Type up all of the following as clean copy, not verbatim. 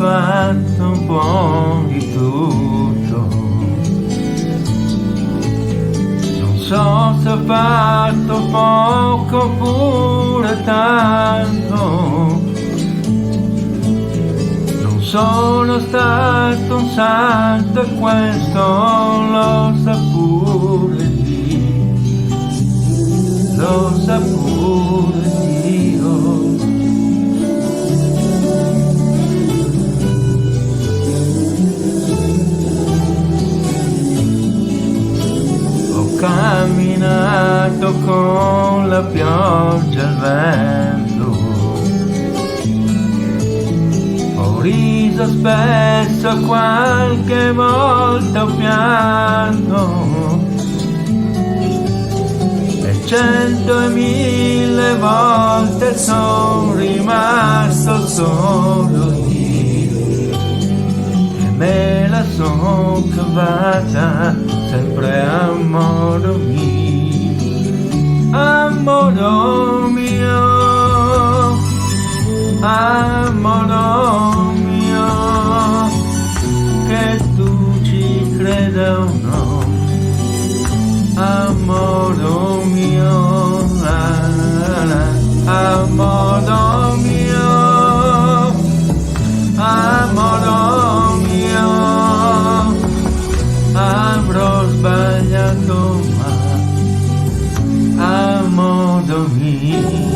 fatto un po' di tutto. Non so se ho fatto poco oppure tanto. Non sono stato un santo e questo lo sa pure Dio. Lo sa pure Dio. Ho camminato con la pioggia e il vento, ho riso spesso, qualche volta ho pianto, e 100 e 1000 volte sono rimasto solo io, e me la son cavata sempre a modo mio, a modo mio, a modo mio, che tu ci creda o no, a modo mio, a modo mio, a modo mio, avrò sbagliato ma a modo mio.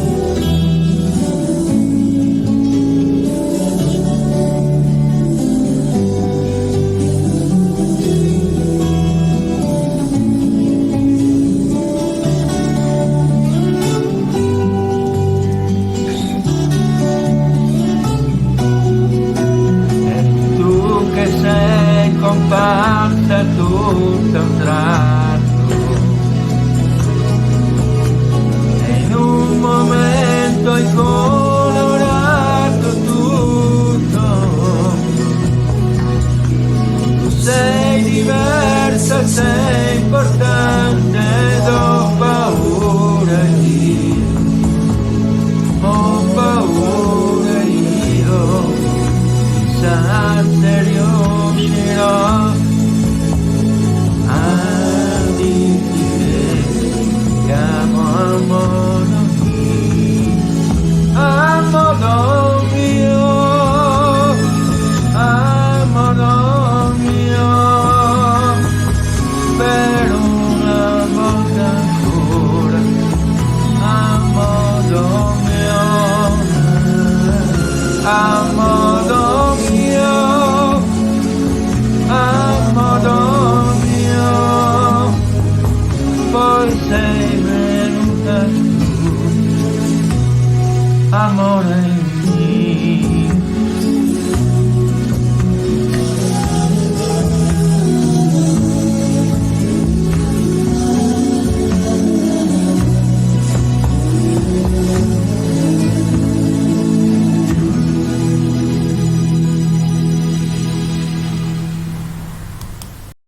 Sei comparsa tutto a un tratto, e in un momento hai colorato tutto. Tu sei diversa, sei importante ed ho paura io, ho paura io. Chissà se riuscirò a dirti che amo a modo mio, a modo mio, a modo mio, per una volta ancora, a modo mio, a modo mio, a modo mio, poi sei venuta tu, amore mio.